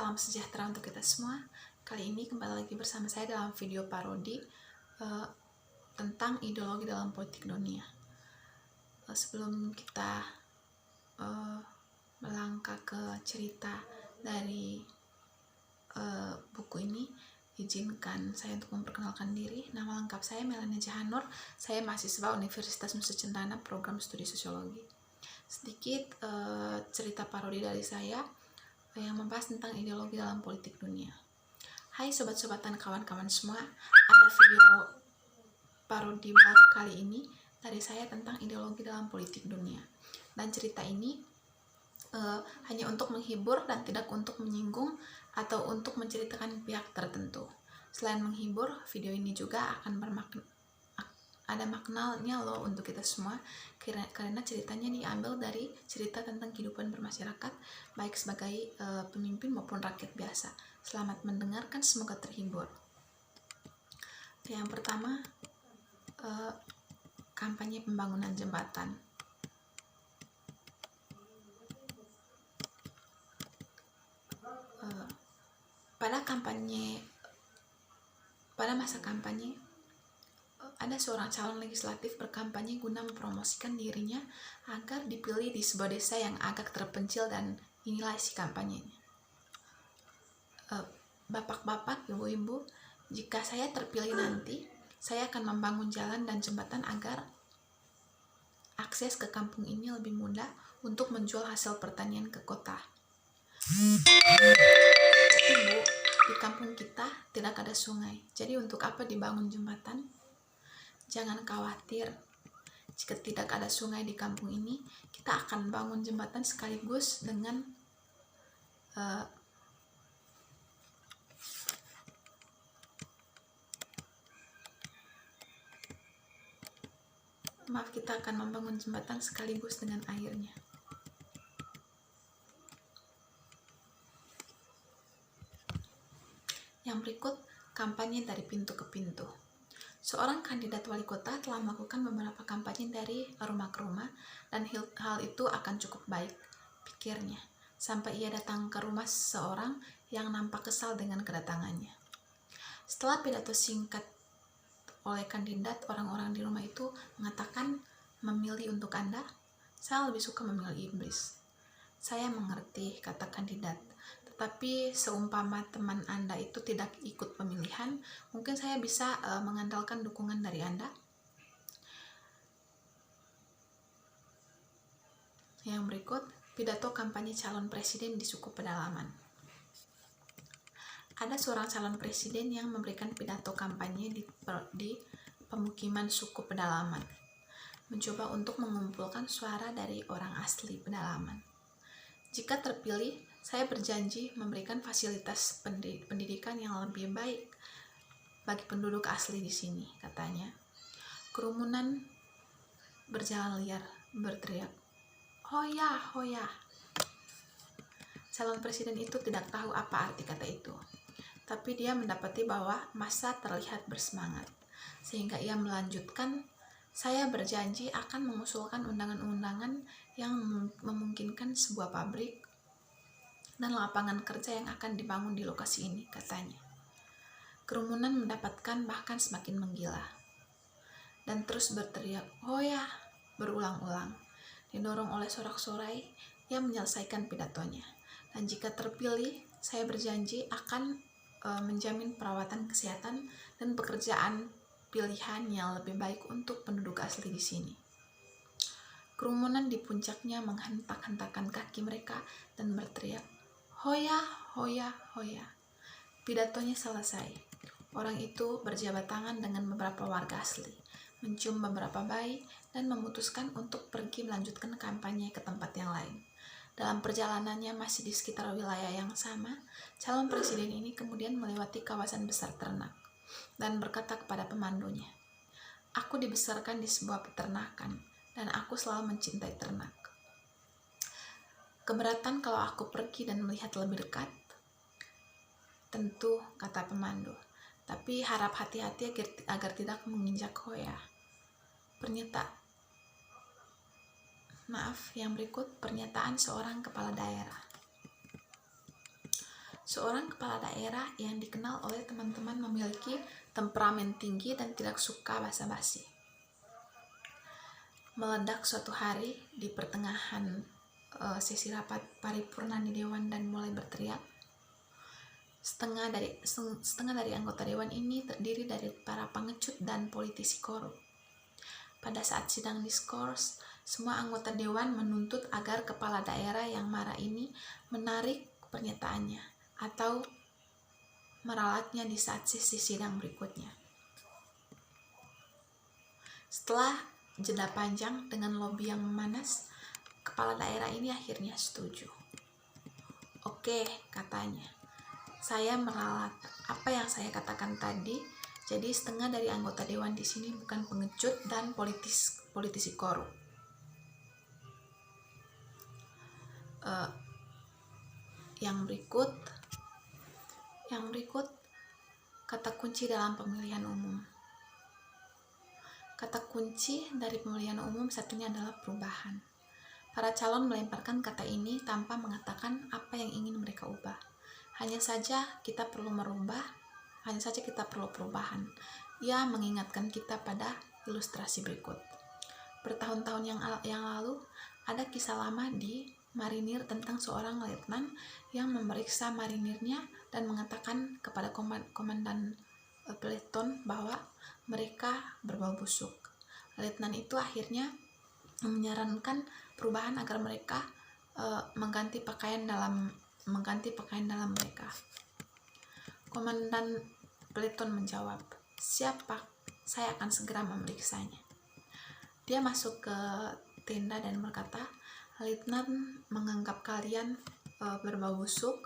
Salam sejahtera untuk kita semua. Kali ini kembali lagi bersama saya dalam video parodi tentang ideologi dalam politik dunia. Sebelum kita melangkah ke cerita dari buku ini, izinkan saya untuk memperkenalkan diri. Nama lengkap saya Melania Jahanur. Saya mahasiswa Universitas Nusa Cendana, program studi sosiologi. Sedikit cerita parodi dari saya yang membahas tentang ideologi dalam politik dunia. Hai sobat-sobat dan kawan-kawan semua, ada video parodi baru kali ini dari saya tentang ideologi dalam politik dunia. Dan cerita ini hanya untuk menghibur dan tidak untuk menyinggung atau untuk menceritakan pihak tertentu. Selain menghibur, video ini juga akan ada maknanya loh untuk kita semua, karena ceritanya diambil dari cerita tentang kehidupan bermasyarakat, baik sebagai pemimpin maupun rakyat biasa. Selamat mendengarkan, semoga terhibur. Yang pertama, kampanye pembangunan jembatan. Pada masa kampanye, ada seorang calon legislatif berkampanye guna mempromosikan dirinya agar dipilih di sebuah desa yang agak terpencil, dan inilah isi kampanyenya. Bapak-bapak, ibu-ibu, jika saya terpilih nanti, saya akan membangun jalan dan jembatan agar akses ke kampung ini lebih mudah untuk menjual hasil pertanian ke kota. Ibu, di kampung kita tidak ada sungai, jadi untuk apa dibangun jembatan? Jangan khawatir, jika tidak ada sungai di kampung ini, kita akan bangun jembatan sekaligus dengan kita akan membangun jembatan sekaligus dengan airnya. Yang berikut, kampanye dari pintu ke pintu. Seorang kandidat wali kota telah melakukan beberapa kampanye dari rumah ke rumah, dan hal itu akan cukup baik, pikirnya, sampai ia datang ke rumah seseorang yang nampak kesal dengan kedatangannya. Setelah pidato singkat oleh kandidat, orang-orang di rumah itu mengatakan, "Memilih untuk Anda, saya lebih suka memilih iblis." "Saya mengerti," kata kandidat, "tetapi seumpama teman Anda itu tidak ikut pemilihan, mungkin saya bisa mengandalkan dukungan dari Anda." Yang berikut, pidato kampanye calon presiden di suku pedalaman. Ada seorang calon presiden yang memberikan pidato kampanye di pemukiman suku pedalaman, mencoba untuk mengumpulkan suara dari orang asli pedalaman. "Jika terpilih, saya berjanji memberikan fasilitas pendidikan yang lebih baik bagi penduduk asli di sini," katanya. Kerumunan berjalan liar, berteriak, "Hoya, hoya." Calon presiden itu tidak tahu apa arti kata itu, tapi dia mendapati bahwa massa terlihat bersemangat, sehingga ia melanjutkan, "Saya berjanji akan mengusulkan undangan-undangan yang memungkinkan sebuah pabrik dan lapangan kerja yang akan dibangun di lokasi ini," katanya. Kerumunan mendapatkan bahkan semakin menggila, dan terus berteriak, "Hoya," berulang-ulang. Didorong oleh sorak-sorai, ia menyelesaikan pidatonya. "Dan jika terpilih, saya berjanji akan menjamin perawatan kesehatan dan pekerjaan pilihan yang lebih baik untuk penduduk asli di sini." Kerumunan di puncaknya menghentak-hentakan kaki mereka dan berteriak, "Hoya, hoya, hoya." Pidatonya selesai. Orang itu berjabat tangan dengan beberapa warga asli, mencium beberapa bayi, dan memutuskan untuk pergi melanjutkan kampanye ke tempat yang lain. Dalam perjalanannya masih di sekitar wilayah yang sama, calon presiden ini kemudian melewati kawasan besar ternak dan berkata kepada pemandunya, "Aku dibesarkan di sebuah peternakan dan aku selalu mencintai ternak. Keberatan kalau aku pergi dan melihat lebih dekat?" "Tentu," kata pemandu, "tapi harap hati-hati agar tidak menginjak hoya." Yang berikut pernyataan seorang kepala daerah. Seorang kepala daerah yang dikenal oleh teman-teman memiliki temperamen tinggi dan tidak suka basa-basi. Meledak suatu hari di pertengahan sesi rapat paripurna di Dewan dan mulai berteriak. Setengah dari anggota Dewan ini terdiri dari para pengecut dan politisi korup. Pada saat sidang diskors, semua anggota Dewan menuntut agar kepala daerah yang marah ini menarik pernyataannya atau meralatnya di saat sesi sidang berikutnya. Setelah jeda panjang dengan lobi yang memanas, kepala daerah ini akhirnya setuju. Oke, katanya. Saya meralat apa yang saya katakan tadi. Jadi setengah dari anggota dewan di sini bukan pengecut dan politisi korup. Yang berikut kata kunci dalam pemilihan umum. Kata kunci dari pemilihan umum satunya adalah perubahan. Para calon melemparkan kata ini tanpa mengatakan apa yang ingin mereka ubah. Hanya saja kita perlu perubahan. Ia mengingatkan kita pada ilustrasi berikut. Bertahun-tahun yang lalu, ada kisah lama di marinir tentang seorang letnan yang memeriksa marinirnya dan mengatakan kepada komandan peleton bahwa mereka berbau busuk. Letnan itu akhirnya menyarankan perubahan agar mereka mengganti pakaian dalam mereka. Komandan peleton menjawab, "Siap, Pak, saya akan segera memeriksanya." Dia masuk ke tenda dan berkata, "Letnan menganggap kalian berbau busuk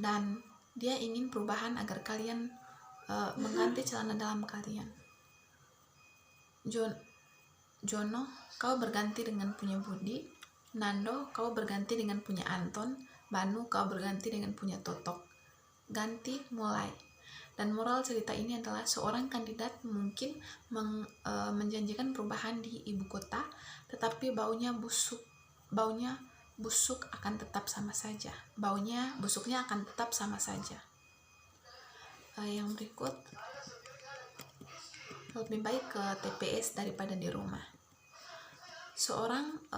dan dia ingin perubahan agar kalian mengganti celana dalam kalian. Jono, kau berganti dengan punya Budi. Nando, kau berganti dengan punya Anton. Banu, kau berganti dengan punya Totok. Ganti, mulai." Dan moral cerita ini adalah seorang kandidat mungkin menjanjikan perubahan di ibu kota, tetapi baunya busuknya akan tetap sama saja. Yang berikut, lebih baik ke TPS daripada di rumah. Seorang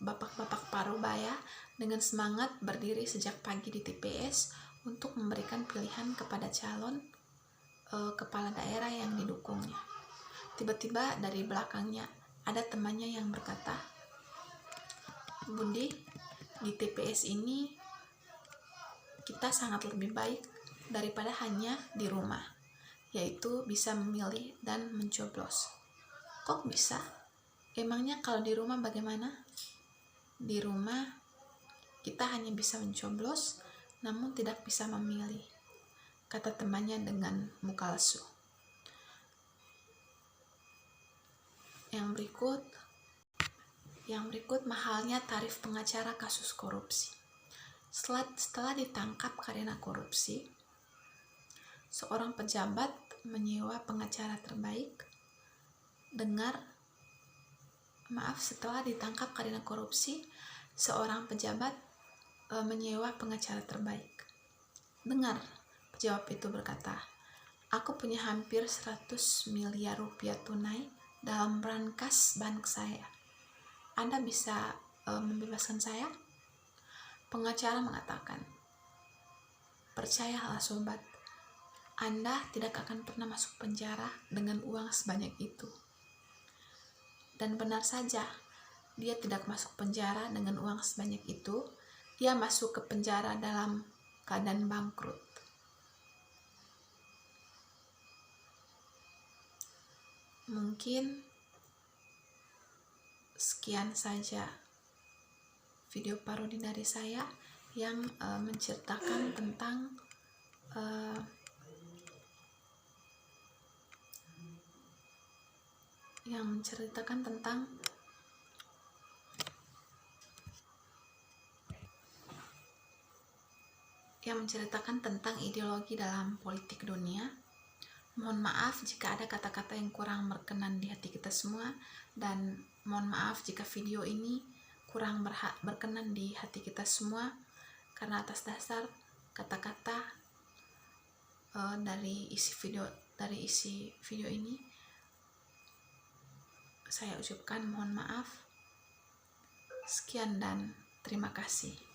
bapak-bapak parubaya dengan semangat berdiri sejak pagi di TPS untuk memberikan pilihan kepada calon kepala daerah yang didukungnya. Tiba-tiba dari belakangnya ada temannya yang berkata, "Budi, di TPS ini kita sangat lebih baik daripada hanya di rumah, yaitu bisa memilih dan mencoblos." "Kok bisa? Emangnya kalau di rumah bagaimana?" "Di rumah kita hanya bisa mencoblos, namun tidak bisa memilih," kata temannya dengan muka lesu. Yang berikut mahalnya tarif pengacara kasus korupsi. Setelah ditangkap karena korupsi, seorang pejabat menyewa pengacara terbaik. Setelah ditangkap karena korupsi, seorang pejabat menyewa pengacara terbaik. "Dengar," pejabat itu berkata, "aku punya hampir 100 miliar rupiah tunai dalam brankas bank saya. Anda bisa membebaskan saya?" Pengacara mengatakan, "Percayalah sobat, Anda tidak akan pernah masuk penjara dengan uang sebanyak itu." Dan benar saja, dia tidak masuk penjara dengan uang sebanyak itu. Dia masuk ke penjara dalam keadaan bangkrut. Mungkin sekian saja video parodi dari saya yang menceritakan tentang ideologi dalam politik dunia. Mohon maaf jika ada kata-kata yang kurang berkenan di hati kita semua, dan mohon maaf jika video ini kurang berkenan di hati kita semua, karena atas dasar kata-kata dari isi video ini saya ucapkan mohon maaf. Sekian dan terima kasih.